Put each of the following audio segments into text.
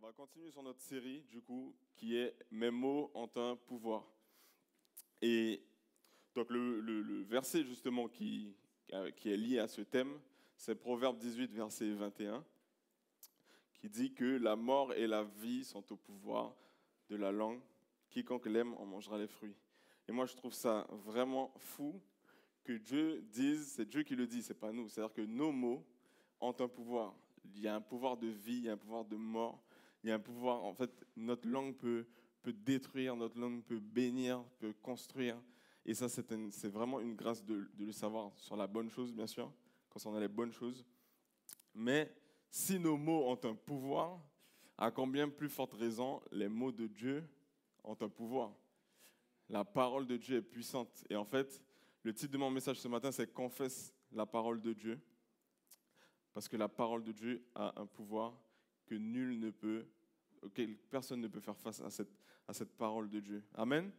va continuer sur notre série, du coup, qui est Mes mots ont un pouvoir. Et donc, le verset, justement, qui est lié à ce thème, c'est Proverbe 18, verset 21, qui dit que la mort et la vie sont au pouvoir de la langue. Quiconque l'aime en mangera les fruits. Et moi, je trouve ça vraiment fou que Dieu dise, c'est Dieu qui le dit, c'est pas nous. C'est-à-dire que nos mots ont un pouvoir. Il y a un pouvoir de vie, il y a un pouvoir de mort, il y a un pouvoir, en fait, notre langue peut détruire, notre langue peut bénir, peut construire. Et ça, c'est vraiment une grâce de le savoir sur la bonne chose, bien sûr, quand on a les bonnes choses. Mais si nos mots ont un pouvoir, à combien plus forte raison les mots de Dieu ont un pouvoir. La parole de Dieu est puissante. Et en fait, le titre de mon message ce matin, c'est « Confesse la parole de Dieu ». Parce que la parole de Dieu a un pouvoir que nul ne peut, auquel personne ne peut faire face à cette parole de Dieu. Amen.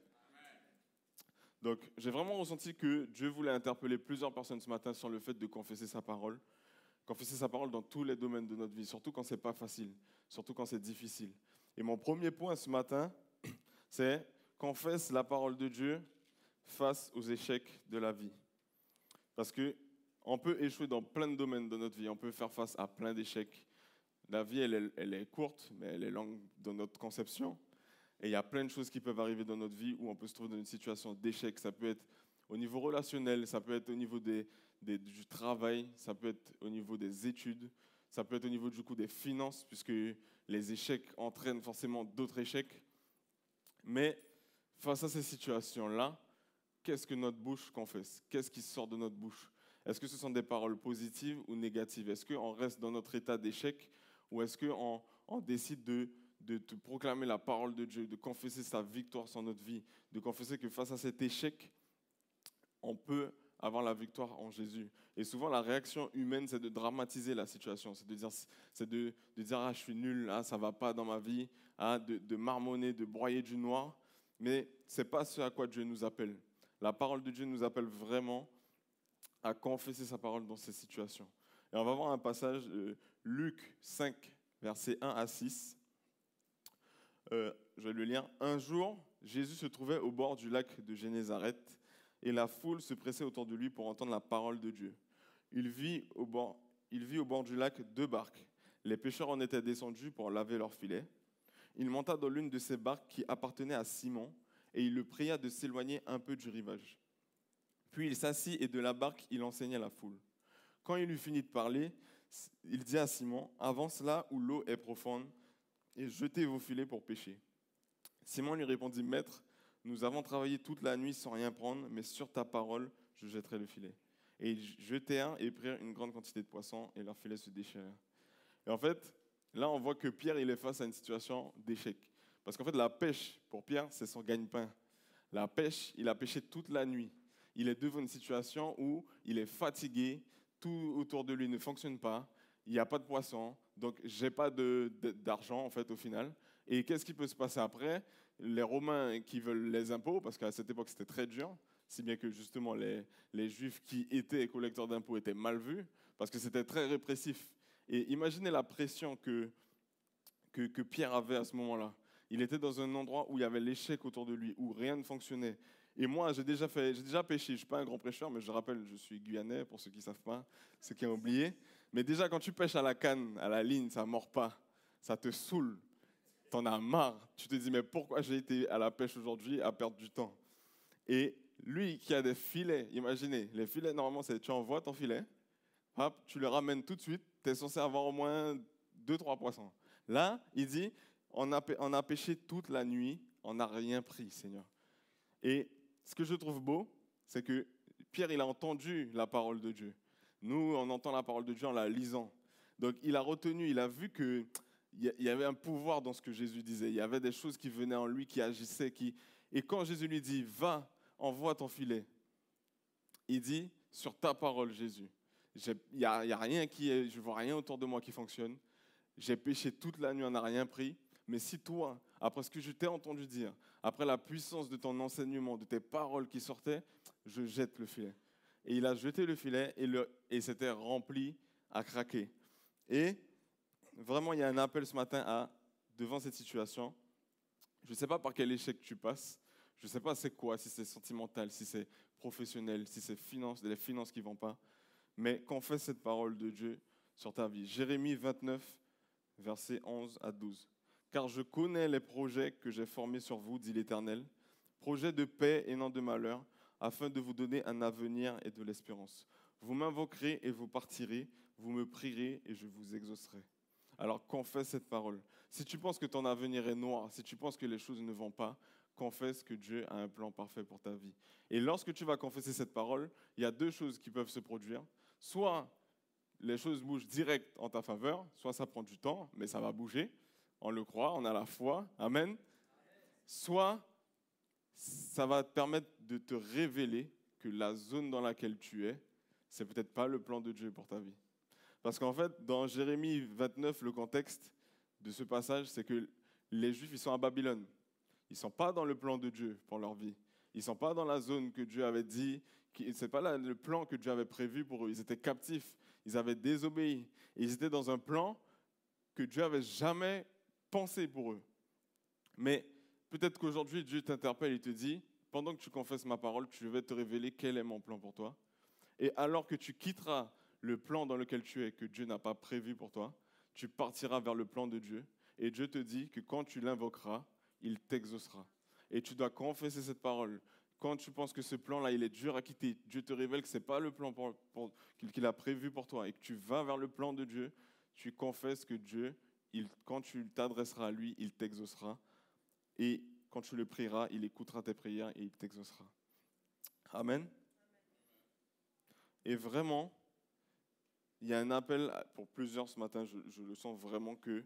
Donc, j'ai vraiment ressenti que Dieu voulait interpeller plusieurs personnes ce matin sur le fait de confesser sa parole. Confesser sa parole dans tous les domaines de notre vie, surtout quand c'est pas facile, surtout quand c'est difficile. Et mon premier point ce matin, c'est confesse la parole de Dieu face aux échecs de la vie. Parce que on peut échouer dans plein de domaines de notre vie, on peut faire face à plein d'échecs. La vie, elle est courte, mais elle est longue dans notre conception. Et il y a plein de choses qui peuvent arriver dans notre vie où on peut se trouver dans une situation d'échec. Ça peut être au niveau relationnel, ça peut être au niveau du travail, ça peut être au niveau des études, ça peut être au niveau du coup des finances, puisque les échecs entraînent forcément d'autres échecs. Mais face à ces situations-là, qu'est-ce que notre bouche confesse? Qu'est-ce qui sort de notre bouche? Est-ce que ce sont des paroles positives ou négatives? Est-ce qu'on reste dans notre état d'échec ou est-ce qu'on décide de proclamer la parole de Dieu, de confesser sa victoire sur notre vie, de confesser que face à cet échec, on peut avoir la victoire en Jésus. Et souvent, la réaction humaine, c'est de dramatiser la situation, c'est de dire ah, je suis nul, ah, ça ne va pas dans ma vie, ah, de marmonner, de broyer du noir. Mais ce n'est pas ce à quoi Dieu nous appelle. La parole de Dieu nous appelle vraiment à confesser sa parole dans ces situations. Et on va voir un passage de Luc 5, versets 1 à 6. Je vais le lire. Un jour, Jésus se trouvait au bord du lac de Génézareth et la foule se pressait autour de lui pour entendre la parole de Dieu. Il vit au bord du lac 2 barques. Les pêcheurs en étaient descendus pour laver leurs filets. Il monta dans l'une de ces barques qui appartenait à Simon et il le pria de s'éloigner un peu du rivage. Puis il s'assit et de la barque, il enseignait la foule. Quand il eut fini de parler, il dit à Simon, « Avance là où l'eau est profonde et jetez vos filets pour pêcher. » Simon lui répondit, « Maître, nous avons travaillé toute la nuit sans rien prendre, mais sur ta parole, je jetterai le filet. » Et ils jetèrent et prirent une grande quantité de poissons et leurs filets se déchirèrent. Et en fait, là, on voit que Pierre, il est face à une situation d'échec. Parce qu'en fait, la pêche, pour Pierre, c'est son gagne-pain. La pêche, il a pêché toute la nuit. Il est devant une situation où il est fatigué, tout autour de lui ne fonctionne pas, il n'y a pas de poisson, donc je n'ai pas d'argent en fait au final. Et qu'est-ce qui peut se passer après? Les Romains qui veulent les impôts, parce qu'à cette époque c'était très dur, si bien que justement les Juifs qui étaient collecteurs d'impôts étaient mal vus, parce que c'était très répressif. Et imaginez la pression que Pierre avait à ce moment-là. Il était dans un endroit où il y avait l'échec autour de lui, où rien ne fonctionnait. Et moi, j'ai déjà pêché. Je ne suis pas un grand pêcheur, mais je rappelle, je suis guyanais, pour ceux qui ne savent pas, ceux qui ont oublié. Mais déjà, quand tu pêches à la canne, à la ligne, ça ne mord pas. Ça te saoule. Tu en as marre. Tu te dis, mais pourquoi j'ai été à la pêche aujourd'hui à perdre du temps? Et lui qui a des filets, imaginez, les filets, normalement, c'est tu envoies ton filet, hop, tu le ramènes tout de suite, tu es censé avoir au moins 2-3 poissons. Là, il dit, on a pêché toute la nuit, on n'a rien pris, Seigneur. Et ce que je trouve beau, c'est que Pierre, il a entendu la parole de Dieu. Nous, on entend la parole de Dieu en la lisant. Donc, il a retenu, il a vu qu'il y avait un pouvoir dans ce que Jésus disait. Il y avait des choses qui venaient en lui, qui agissaient. Et quand Jésus lui dit, va, envoie ton filet, il dit, sur ta parole, Jésus. Il n'y a rien je ne vois rien autour de moi qui fonctionne. J'ai pêché toute la nuit, on n'a rien pris. Mais si toi, après ce que je t'ai entendu dire, après la puissance de ton enseignement, de tes paroles qui sortaient, je jette le filet. Et il a jeté le filet et c'était rempli à craquer. Et vraiment, il y a un appel ce matin à devant cette situation, je ne sais pas par quel échec tu passes, je ne sais pas c'est quoi, si c'est sentimental, si c'est professionnel, si c'est les finances qui ne vont pas, mais confesse cette parole de Dieu sur ta vie. Jérémie 29, versets 11 à 12. Car je connais les projets que j'ai formés sur vous, dit l'Éternel, projets de paix et non de malheur, afin de vous donner un avenir et de l'espérance. Vous m'invoquerez et vous partirez, vous me prierez et je vous exaucerai. Alors confesse cette parole. Si tu penses que ton avenir est noir, si tu penses que les choses ne vont pas, confesse que Dieu a un plan parfait pour ta vie. Et lorsque tu vas confesser cette parole, il y a deux choses qui peuvent se produire. Soit les choses bougent direct en ta faveur, soit ça prend du temps, mais ça va bouger. On le croit, on a la foi. Amen. Soit ça va te permettre de te révéler que la zone dans laquelle tu es, c'est peut-être pas le plan de Dieu pour ta vie. Parce qu'en fait, dans Jérémie 29, le contexte de ce passage, c'est que les Juifs, ils sont à Babylone. Ils ne sont pas dans le plan de Dieu pour leur vie. Ils ne sont pas dans la zone que Dieu avait dit, ce n'est pas là le plan que Dieu avait prévu pour eux. Ils étaient captifs, ils avaient désobéi. Et ils étaient dans un plan que Dieu n'avait jamais pensé pour eux. Mais peut-être qu'aujourd'hui, Dieu t'interpelle et te dit, pendant que tu confesses ma parole, je vais te révéler quel est mon plan pour toi. Et alors que tu quitteras le plan dans lequel tu es, que Dieu n'a pas prévu pour toi, tu partiras vers le plan de Dieu. Et Dieu te dit que quand tu l'invoqueras, il t'exaucera. Et tu dois confesser cette parole. Quand tu penses que ce plan-là, il est dur à quitter, Dieu te révèle que ce n'est pas le plan qu'il a prévu pour toi et que tu vas vers le plan de Dieu, tu confesses que Dieu, quand tu t'adresseras à lui, il t'exaucera. Et quand tu le prieras, il écoutera tes prières et il t'exaucera. Amen. Et vraiment, il y a un appel pour plusieurs ce matin, je le sens vraiment que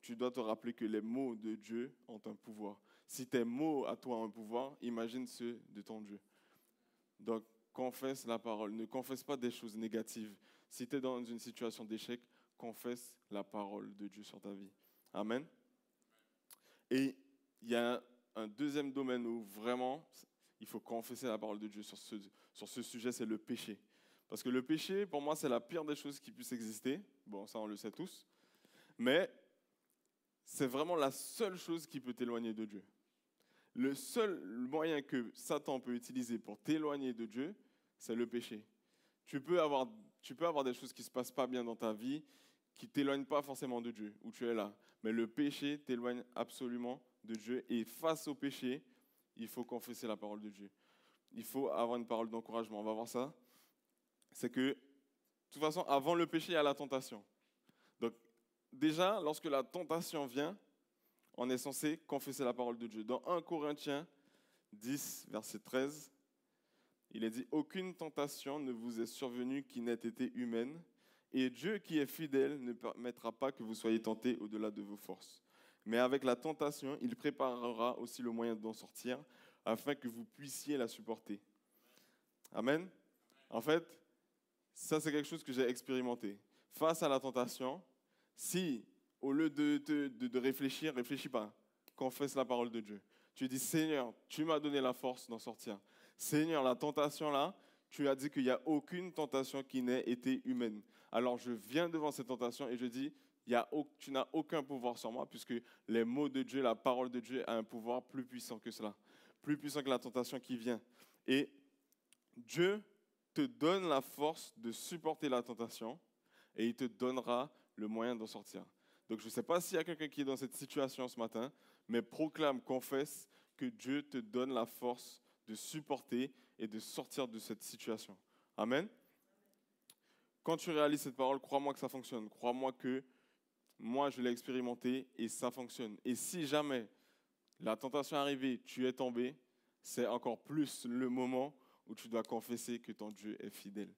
tu dois te rappeler que les mots de Dieu ont un pouvoir. Si tes mots à toi ont un pouvoir, imagine ceux de ton Dieu. Donc, confesse la parole. Ne confesse pas des choses négatives. Si tu es dans une situation d'échec, confesse la parole de Dieu sur ta vie. Amen. Et il y a un deuxième domaine où vraiment, il faut confesser la parole de Dieu sur ce sujet, c'est le péché. Parce que le péché, pour moi, c'est la pire des choses qui puissent exister. Bon, ça, on le sait tous. Mais c'est vraiment la seule chose qui peut t'éloigner de Dieu. Le seul moyen que Satan peut utiliser pour t'éloigner de Dieu, c'est le péché. Tu peux avoir des choses qui ne se passent pas bien dans ta vie, qui ne t'éloignent pas forcément de Dieu, où tu es là. Mais le péché t'éloigne absolument de Dieu. Et face au péché, il faut confesser la parole de Dieu. Il faut avoir une parole d'encouragement. On va voir ça. C'est que, de toute façon, avant le péché, il y a la tentation. Donc, déjà, lorsque la tentation vient, on est censé confesser la parole de Dieu. Dans 1 Corinthiens 10, verset 13, il est dit « Aucune tentation ne vous est survenue qui n'ait été humaine, et Dieu qui est fidèle ne permettra pas que vous soyez tentés au-delà de vos forces. Mais avec la tentation, il préparera aussi le moyen d'en sortir, afin que vous puissiez la supporter. » Amen. En fait, ça c'est quelque chose que j'ai expérimenté. Face à la tentation, si au lieu de réfléchir, réfléchis pas, confesse la parole de Dieu. Tu dis, Seigneur, tu m'as donné la force d'en sortir. Seigneur, la tentation là, tu as dit qu'il n'y a aucune tentation qui n'ait été humaine. Alors je viens devant cette tentation et je dis, tu n'as aucun pouvoir sur moi, puisque les mots de Dieu, la parole de Dieu a un pouvoir plus puissant que cela, plus puissant que la tentation qui vient. Et Dieu te donne la force de supporter la tentation et il te donnera le moyen d'en sortir. Donc je ne sais pas s'il y a quelqu'un qui est dans cette situation ce matin, mais proclame, confesse que Dieu te donne la force de supporter et de sortir de cette situation. Amen. Quand tu réalises cette parole, crois-moi que ça fonctionne. Crois-moi que moi, je l'ai expérimenté et ça fonctionne. Et si jamais la tentation est arrivée, tu es tombé, c'est encore plus le moment où tu dois confesser que ton Dieu est fidèle.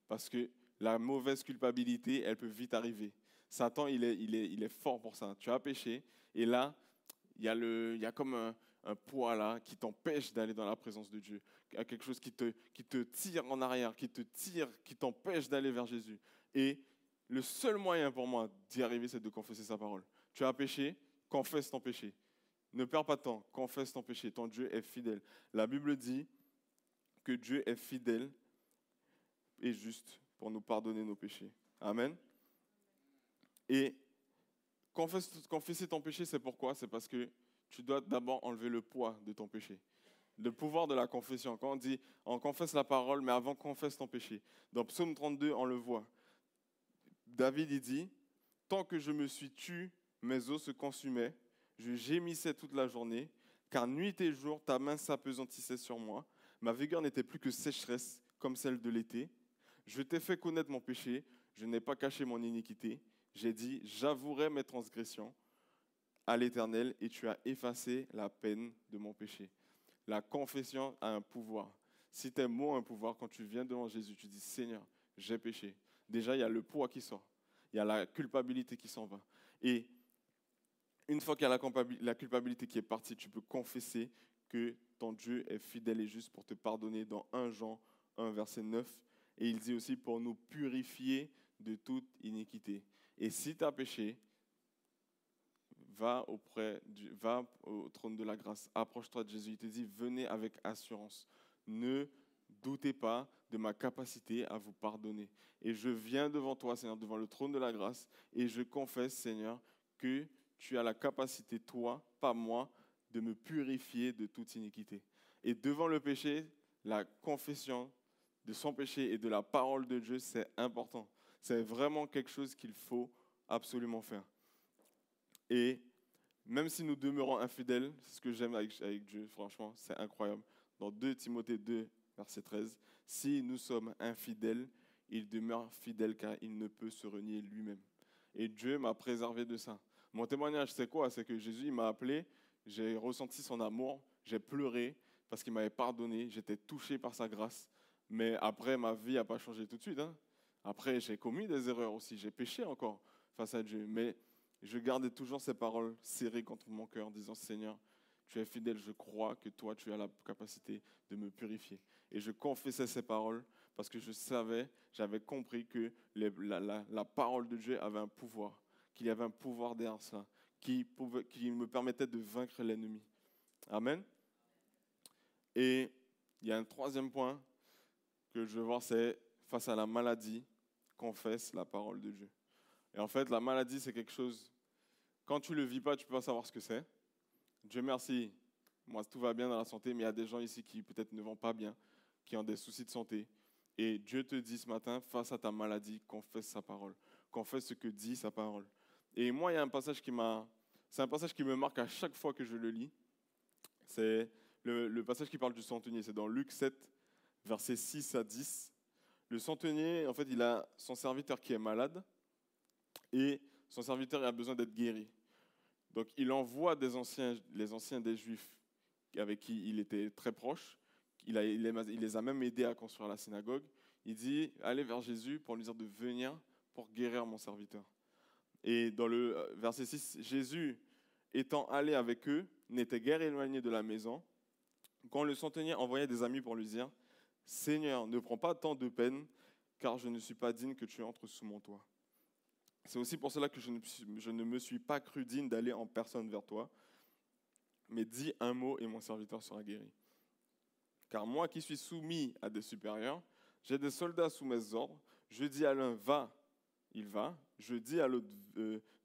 Parce que la mauvaise culpabilité, elle peut vite arriver. Satan, il est fort pour ça. Tu as péché et là, il y a comme un poids là qui t'empêche d'aller dans la présence de Dieu. Il y a quelque chose qui te tire en arrière, qui t'empêche d'aller vers Jésus. Et le seul moyen pour moi d'y arriver, c'est de confesser sa parole. Tu as péché, confesse ton péché. Ne perds pas de temps, confesse ton péché. Ton Dieu est fidèle. La Bible dit que Dieu est fidèle et juste pour nous pardonner nos péchés. Amen. Et Confesser ton péché, c'est pourquoi? C'est parce que tu dois d'abord enlever le poids de ton péché. Le pouvoir de la confession. Quand on dit, on confesse la parole, mais avant, confesse ton péché. Dans Psaume 32, on le voit. David, il dit, tant que je me suis tu, mes os se consumaient, je gémissais toute la journée, car nuit et jour, ta main s'apesantissait sur moi. Ma vigueur n'était plus que sécheresse, comme celle de l'été. Je t'ai fait connaître mon péché, je n'ai pas caché mon iniquité. J'ai dit, j'avouerai mes transgressions à l'Éternel, et tu as effacé la peine de mon péché. La confession a un pouvoir. Si tes mots ont un pouvoir, quand tu viens devant Jésus, tu dis, Seigneur, j'ai péché. Déjà, il y a le poids qui sort. Il y a la culpabilité qui s'en va. Et une fois qu'il y a la culpabilité qui est partie, tu peux confesser que ton Dieu est fidèle et juste pour te pardonner dans 1 Jean 1, verset 9. Et il dit aussi pour nous purifier de toute iniquité. Et si tu as péché, va au trône de la grâce. Approche-toi de Jésus. Il te dit, venez avec assurance. Ne doutez pas de ma capacité à vous pardonner. Et je viens devant toi, Seigneur, devant le trône de la grâce, et je confesse, Seigneur, que tu as la capacité, toi, pas moi, de me purifier de toute iniquité. Et devant le péché, la confession de son péché et de la parole de Dieu, c'est important. C'est vraiment quelque chose qu'il faut absolument faire. Et même si nous demeurons infidèles, c'est ce que j'aime avec Dieu, franchement, c'est incroyable. Dans 2 Timothée 2, verset 13, si nous sommes infidèles, il demeure fidèle car il ne peut se renier lui-même. Et Dieu m'a préservé de ça. Mon témoignage, c'est quoi? C'est que Jésus il m'a appelé, j'ai ressenti son amour, j'ai pleuré parce qu'il m'avait pardonné, j'étais touché par sa grâce. Mais après, ma vie n'a pas changé tout de suite. Après, j'ai commis des erreurs aussi, j'ai péché encore face à Dieu. Mais je gardais toujours ces paroles serrées contre mon cœur, disant, Seigneur, tu es fidèle, je crois que toi, tu as la capacité de me purifier. Et je confessais ces paroles parce que je savais, j'avais compris que la parole de Dieu avait un pouvoir, qu'il y avait un pouvoir derrière ça, qui me permettait de vaincre l'ennemi. Amen. Et il y a un 3e point que je veux voir, c'est face à la maladie, confesse la parole de Dieu. Et en fait, la maladie, c'est quelque chose, quand tu ne le vis pas, tu ne peux pas savoir ce que c'est. Dieu merci, moi tout va bien dans la santé, mais il y a des gens ici qui peut-être ne vont pas bien, qui ont des soucis de santé. Et Dieu te dit ce matin, face à ta maladie, confesse sa parole. Confesse ce que dit sa parole. Et moi, il y a un passage c'est un passage qui me marque à chaque fois que je le lis. C'est le passage qui parle du centenier. C'est dans Luc 7, versets 6 à 10. Le centenier, en fait, il a son serviteur qui est malade et son serviteur a besoin d'être guéri. Donc, il envoie les anciens des Juifs avec qui il était très proche. Il les a même aidés à construire la synagogue. Il dit, allez vers Jésus pour lui dire de venir pour guérir mon serviteur. Et dans le verset 6, Jésus, étant allé avec eux, n'était guère éloigné de la maison, quand le centenier envoyait des amis pour lui dire, Seigneur, ne prends pas tant de peine, car je ne suis pas digne que tu entres sous mon toit. C'est aussi pour cela que je ne me suis pas cru digne d'aller en personne vers toi, mais dis un mot et mon serviteur sera guéri. Car moi qui suis soumis à des supérieurs, j'ai des soldats sous mes ordres, je dis à l'un va, il va, je dis à l'autre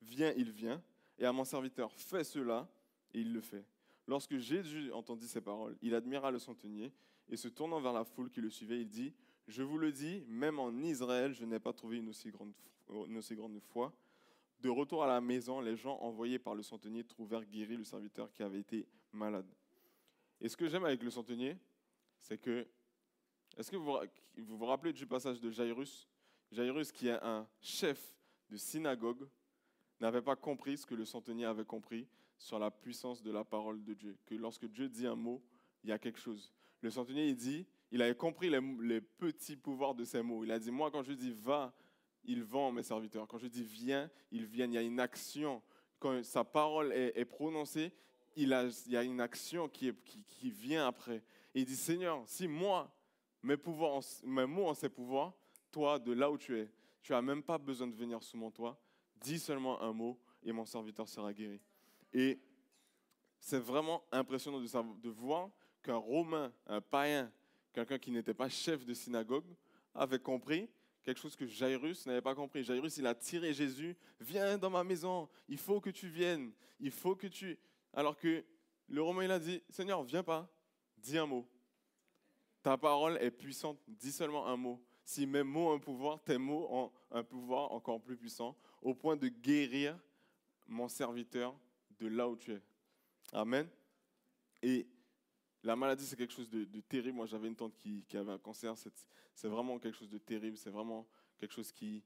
viens, il vient, et à mon serviteur fais cela, et il le fait. Lorsque Jésus entendit ces paroles, il admira le centenier, et se tournant vers la foule qui le suivait, il dit, je vous le dis, même en Israël, je n'ai pas trouvé une aussi grande foi. De retour à la maison, les gens envoyés par le centenier trouvèrent guéri le serviteur qui avait été malade. Et ce que j'aime avec le centenier, c'est que, est-ce que vous vous rappelez du passage de Jairus? Jairus, qui est un chef de synagogue, n'avait pas compris ce que le centenier avait compris sur la puissance de la parole de Dieu. Que lorsque Dieu dit un mot, il y a quelque chose. Le centenier, il avait compris les petits pouvoirs de ces mots. Il a dit, moi, quand je dis va, ils vont, mes serviteurs. Quand je dis viens, ils viennent. Il y a une action. Quand sa parole est prononcée, il y a une action qui vient après. Et il dit, Seigneur, si moi, mes mots ont ces pouvoirs, toi, de là où tu n'as même pas besoin de venir sous mon toit. Dis seulement un mot et mon serviteur sera guéri. Et c'est vraiment impressionnant de voir qu'un Romain, un païen, quelqu'un qui n'était pas chef de synagogue, avait compris quelque chose que Jairus n'avait pas compris. Jairus, il a tiré Jésus, viens dans ma maison, il faut que tu viennes, il faut que tu... Alors que le Romain, il a dit, Seigneur, viens pas, dis un mot. Ta parole est puissante, dis seulement un mot. Si mes mots ont un pouvoir, tes mots ont un pouvoir encore plus puissant, au point de guérir mon serviteur de là où tu es. Amen. Et la maladie, c'est quelque chose de terrible. Moi, j'avais une tante qui avait un cancer. C'est vraiment quelque chose de terrible. C'est vraiment quelque chose qui,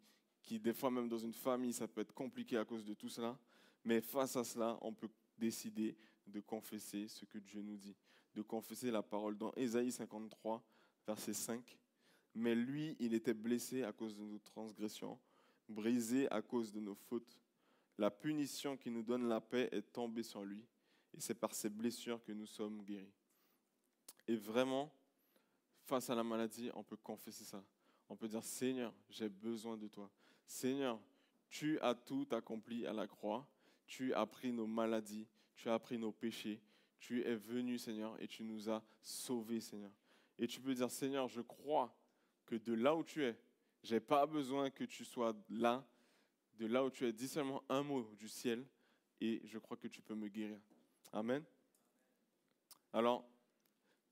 des fois, même dans une famille, ça peut être compliqué à cause de tout cela. Mais face à cela, on peut décider de confesser ce que Dieu nous dit, de confesser la parole. Dans Ésaïe 53, verset 5, « Mais lui, il était blessé à cause de nos transgressions, brisé à cause de nos fautes. La punition qui nous donne la paix est tombée sur lui, et c'est par ses blessures que nous sommes guéris. » Et vraiment, face à la maladie, on peut confesser ça. On peut dire, Seigneur, j'ai besoin de toi. Seigneur, tu as tout accompli à la croix. Tu as pris nos maladies, tu as pris nos péchés. Tu es venu, Seigneur, et tu nous as sauvés, Seigneur. Et tu peux dire, Seigneur, je crois que de là où tu es, je n'ai pas besoin que tu sois là. De là où tu es, dis seulement un mot du ciel, et je crois que tu peux me guérir. Amen. Alors,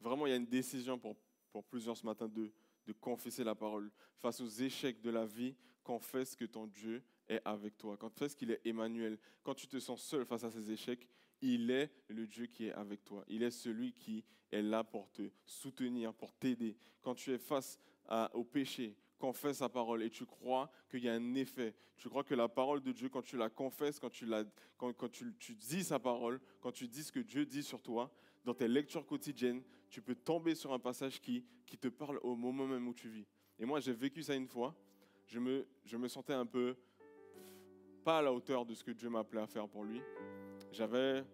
vraiment, il y a une décision pour plusieurs ce matin de confesser la parole. Face aux échecs de la vie, confesse que ton Dieu est avec toi. Confesse qu'il est Emmanuel. Quand tu te sens seul face à ces échecs, il est le Dieu qui est avec toi. Il est celui qui est là pour te soutenir, pour t'aider. Quand tu es face au péché, confesse sa parole et tu crois qu'il y a un effet. Tu crois que la parole de Dieu, quand tu la confesses, quand tu dis sa parole, quand tu dis ce que Dieu dit sur toi, dans tes lectures quotidiennes, tu peux tomber sur un passage qui te parle au moment même où tu vis. Et moi, j'ai vécu ça une fois. Je me sentais un peu pas à la hauteur de ce que Dieu m'appelait à faire pour lui. J'avais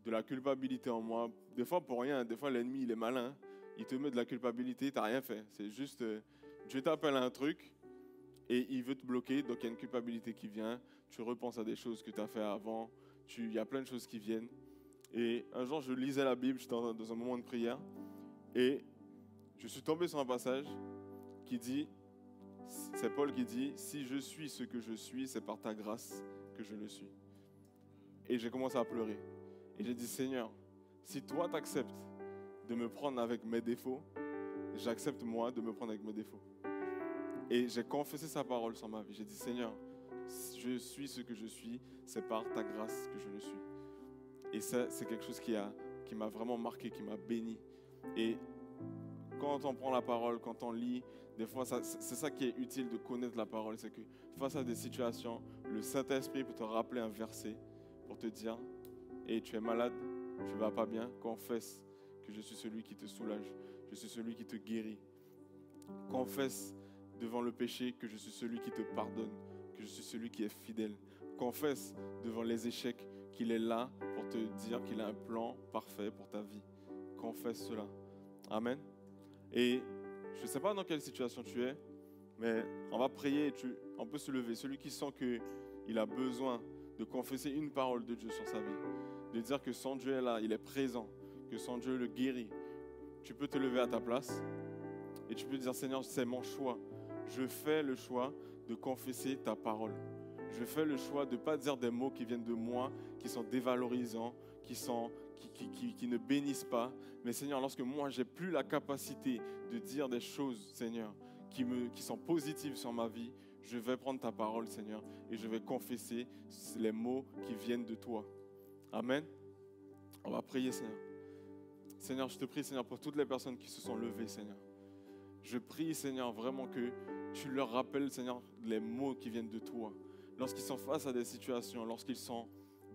de la culpabilité en moi. Des fois, pour rien. Des fois, l'ennemi, il est malin. Il te met de la culpabilité, tu n'as rien fait. C'est juste, Dieu t'appelle à un truc et il veut te bloquer. Donc, il y a une culpabilité qui vient. Tu repenses à des choses que tu as fait avant. Il y a plein de choses qui viennent. Et un jour, je lisais la Bible, j'étais dans un moment de prière, et je suis tombé sur un passage qui dit, c'est Paul qui dit, « Si je suis ce que je suis, c'est par ta grâce que je le suis. » Et j'ai commencé à pleurer. Et j'ai dit, « Seigneur, si toi t'acceptes de me prendre avec mes défauts, j'accepte moi de me prendre avec mes défauts. » Et j'ai confessé sa parole sur ma vie. J'ai dit, « Seigneur, je suis ce que je suis, c'est par ta grâce que je le suis. » Et ça, c'est quelque chose qui m'a vraiment marqué, qui m'a béni. Et quand on prend la parole, quand on lit, des fois, c'est ça qui est utile de connaître la parole. C'est que face à des situations, le Saint-Esprit peut te rappeler un verset pour te dire « Hey, tu es malade, tu ne vas pas bien, confesse que je suis celui qui te soulage, je suis celui qui te guérit. Confesse devant le péché que je suis celui qui te pardonne, que je suis celui qui est fidèle. Confesse devant les échecs qu'il est là pour te dire qu'il a un plan parfait pour ta vie. Confesse cela. » Amen. Et je ne sais pas dans quelle situation tu es, mais on va prier et on peut se lever. Celui qui sent qu'il a besoin de confesser une parole de Dieu sur sa vie, de dire que son Dieu est là, il est présent, que son Dieu le guérit. Tu peux te lever à ta place et tu peux dire, Seigneur, c'est mon choix. Je fais le choix de confesser ta parole. Je fais le choix de ne pas dire des mots qui viennent de moi, qui sont dévalorisants, qui ne bénissent pas. Mais Seigneur, lorsque moi, j'ai plus la capacité de dire des choses, Seigneur, qui sont positives sur ma vie, je vais prendre ta parole, Seigneur, et je vais confesser les mots qui viennent de toi. Amen. On va prier, Seigneur. Seigneur, je te prie, Seigneur, pour toutes les personnes qui se sont levées, Seigneur. Je prie, Seigneur, vraiment que tu leur rappelles, Seigneur, les mots qui viennent de toi. Lorsqu'ils sont face à des situations, lorsqu'ils sont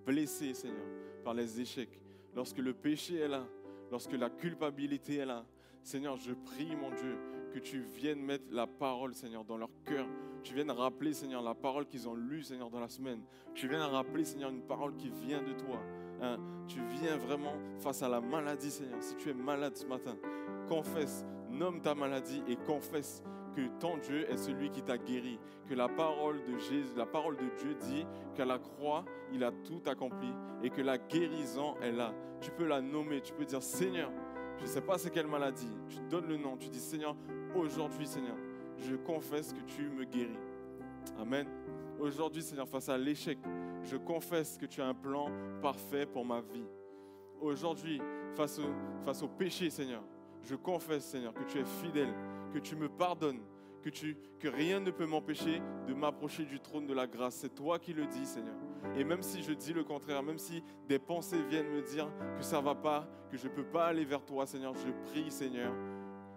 blessés, Seigneur, par les échecs, lorsque le péché est là, lorsque la culpabilité est là, Seigneur, je prie, mon Dieu, que tu viennes mettre la parole, Seigneur, dans leur cœur. Tu viennes rappeler, Seigneur, la parole qu'ils ont lue, Seigneur, dans la semaine. Tu viennes rappeler, Seigneur, une parole qui vient de toi. Hein? Tu viens vraiment face à la maladie, Seigneur. Si tu es malade ce matin, confesse, nomme ta maladie et confesse que ton Dieu est celui qui t'a guéri, que la parole de Jésus, la parole de Dieu dit qu'à la croix, il a tout accompli et que la guérison est là. Tu peux la nommer, tu peux dire, « Seigneur, je ne sais pas c'est quelle maladie. » Tu donnes le nom, tu dis, « Seigneur, aujourd'hui, Seigneur, je confesse que tu me guéris. Amen. Aujourd'hui, Seigneur, face à l'échec, je confesse que tu as un plan parfait pour ma vie. Aujourd'hui, face au péché, Seigneur, je confesse, Seigneur, que tu es fidèle, que tu me pardonnes, que rien ne peut m'empêcher de m'approcher du trône de la grâce. C'est toi qui le dis, Seigneur. Et même si je dis le contraire, même si des pensées viennent me dire que ça ne va pas, que je ne peux pas aller vers toi, Seigneur, je prie, Seigneur,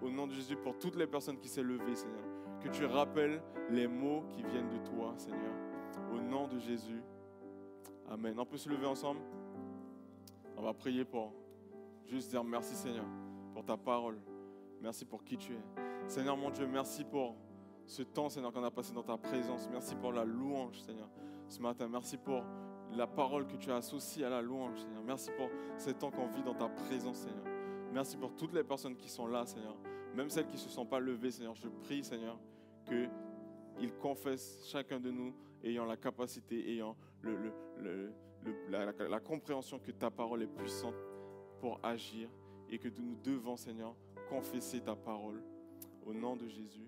au nom de Jésus, pour toutes les personnes qui s'est levées, Seigneur, que tu rappelles les mots qui viennent de toi, Seigneur, au nom de Jésus. Amen. On peut se lever ensemble? On va prier pour juste dire merci, Seigneur, pour ta parole. Merci pour qui tu es. Seigneur, mon Dieu, merci pour ce temps, Seigneur, qu'on a passé dans ta présence. Merci pour la louange, Seigneur, ce matin. Merci pour la parole que tu as associée à la louange, Seigneur. Merci pour ce temps qu'on vit dans ta présence, Seigneur. Merci pour toutes les personnes qui sont là, Seigneur. Même celles qui ne se sont pas levées, Seigneur. Je prie, Seigneur, qu'ils confessent, chacun de nous, ayant la capacité, ayant la compréhension que ta parole est puissante pour agir et que nous devons, Seigneur, confesser ta parole. Au nom de Jésus.